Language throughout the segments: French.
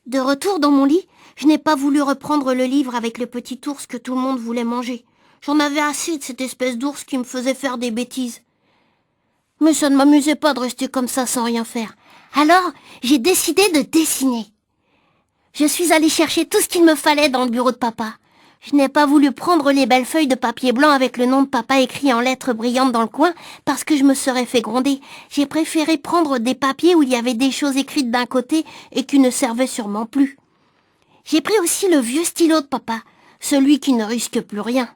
De retour dans mon lit, je n'ai pas voulu reprendre le livre avec le petit ours que tout le monde voulait manger. J'en avais assez de cette espèce d'ours qui me faisait faire des bêtises. Mais ça ne m'amusait pas de rester comme ça sans rien faire. Alors, j'ai décidé de dessiner. Je suis allée chercher tout ce qu'il me fallait dans le bureau de papa. Je n'ai pas voulu prendre les belles feuilles de papier blanc avec le nom de papa écrit en lettres brillantes dans le coin parce que je me serais fait gronder. J'ai préféré prendre des papiers où il y avait des choses écrites d'un côté et qui ne servaient sûrement plus. J'ai pris aussi le vieux stylo de papa, celui qui ne risque plus rien.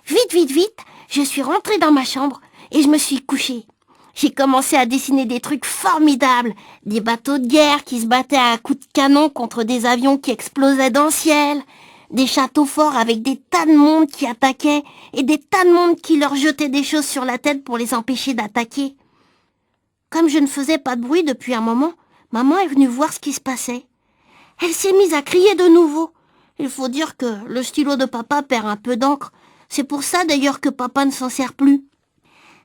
Vite, vite, vite, je suis rentrée dans ma chambre et je me suis couchée. J'ai commencé à dessiner des trucs formidables, des bateaux de guerre qui se battaient à coups de canon contre des avions qui explosaient dans le ciel, des châteaux forts avec des tas de monde qui attaquaient et des tas de monde qui leur jetaient des choses sur la tête pour les empêcher d'attaquer. Comme je ne faisais pas de bruit depuis un moment, maman est venue voir ce qui se passait. Elle s'est mise à crier de nouveau. Il faut dire que le stylo de papa perd un peu d'encre. C'est pour ça d'ailleurs que papa ne s'en sert plus.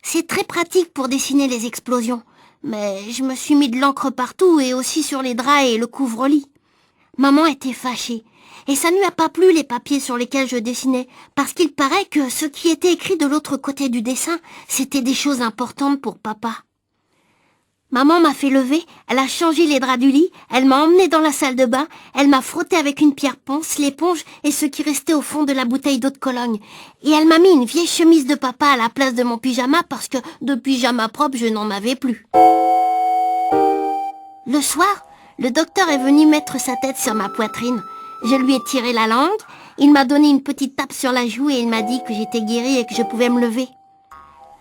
C'est très pratique pour dessiner les explosions, mais je me suis mis de l'encre partout et aussi sur les draps et le couvre-lit. Maman était fâchée, et ça ne lui a pas plu les papiers sur lesquels je dessinais, parce qu'il paraît que ce qui était écrit de l'autre côté du dessin, c'était des choses importantes pour papa. Maman m'a fait lever, elle a changé les draps du lit, elle m'a emmenée dans la salle de bain, elle m'a frotté avec une pierre ponce, l'éponge et ce qui restait au fond de la bouteille d'eau de Cologne. Et elle m'a mis une vieille chemise de papa à la place de mon pyjama parce que de pyjama propre, je n'en avais plus. Le soir, le docteur est venu mettre sa tête sur ma poitrine. Je lui ai tiré la langue, il m'a donné une petite tape sur la joue et il m'a dit que j'étais guérie et que je pouvais me lever.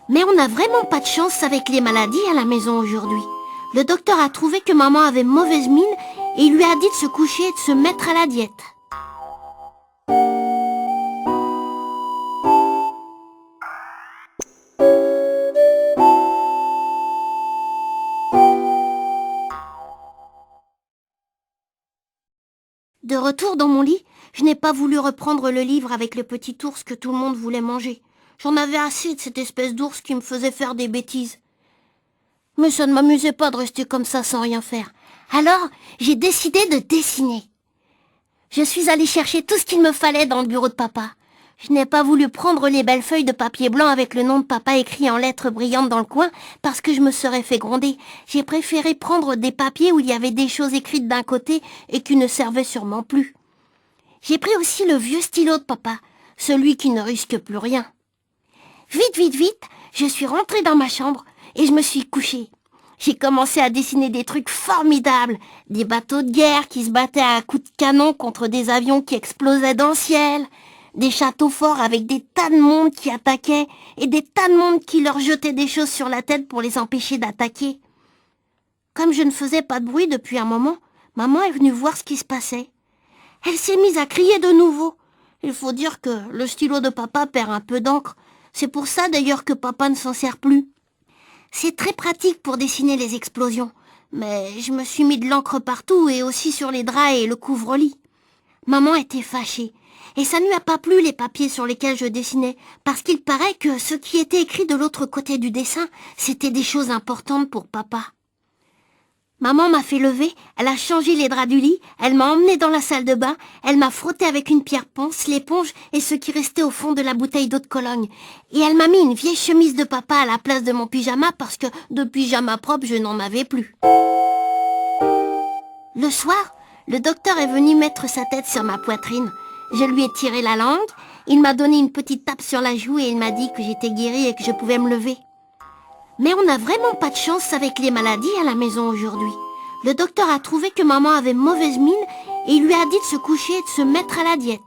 Mais on n'a vraiment pas de chance avec les maladies à la maison aujourd'hui. Le docteur a trouvé que maman avait mauvaise mine et il lui a dit de se coucher et de se mettre à la diète. De retour dans mon lit, je n'ai pas voulu reprendre le livre avec le petit ours que tout le monde voulait manger. J'en avais assez de cette espèce d'ours qui me faisait faire des bêtises. Mais ça ne m'amusait pas de rester comme ça sans rien faire. Alors, j'ai décidé de dessiner. Je suis allée chercher tout ce qu'il me fallait dans le bureau de papa. Je n'ai pas voulu prendre les belles feuilles de papier blanc avec le nom de papa écrit en lettres brillantes dans le coin parce que je me serais fait gronder. J'ai préféré prendre des papiers où il y avait des choses écrites d'un côté et qui ne servaient sûrement plus. J'ai pris aussi le vieux stylo de papa, celui qui ne risque plus rien. Vite, vite, vite, je suis rentrée dans ma chambre et je me suis couchée. J'ai commencé à dessiner des trucs formidables, des bateaux de guerre qui se battaient à coups de canon contre des avions qui explosaient dans le ciel, des châteaux forts avec des tas de monde qui attaquaient et des tas de monde qui leur jetaient des choses sur la tête pour les empêcher d'attaquer. Comme je ne faisais pas de bruit depuis un moment, maman est venue voir ce qui se passait. Elle s'est mise à crier de nouveau. Il faut dire que le stylo de papa perd un peu d'encre. C'est pour ça d'ailleurs que papa ne s'en sert plus. C'est très pratique pour dessiner les explosions, mais je me suis mis de l'encre partout et aussi sur les draps et le couvre-lit. Maman était fâchée, et ça ne lui a pas plu les papiers sur lesquels je dessinais, parce qu'il paraît que ce qui était écrit de l'autre côté du dessin, c'était des choses importantes pour papa. Maman m'a fait lever, elle a changé les draps du lit, elle m'a emmenée dans la salle de bain, elle m'a frotté avec une pierre ponce, l'éponge et ce qui restait au fond de la bouteille d'eau de Cologne. Et elle m'a mis une vieille chemise de papa à la place de mon pyjama parce que de pyjama propre, je n'en avais plus. Le soir, le docteur est venu mettre sa tête sur ma poitrine. Je lui ai tiré la langue, il m'a donné une petite tape sur la joue et il m'a dit que j'étais guérie et que je pouvais me lever. Mais on n'a vraiment pas de chance avec les maladies à la maison aujourd'hui. Le docteur a trouvé que maman avait mauvaise mine et il lui a dit de se coucher et de se mettre à la diète.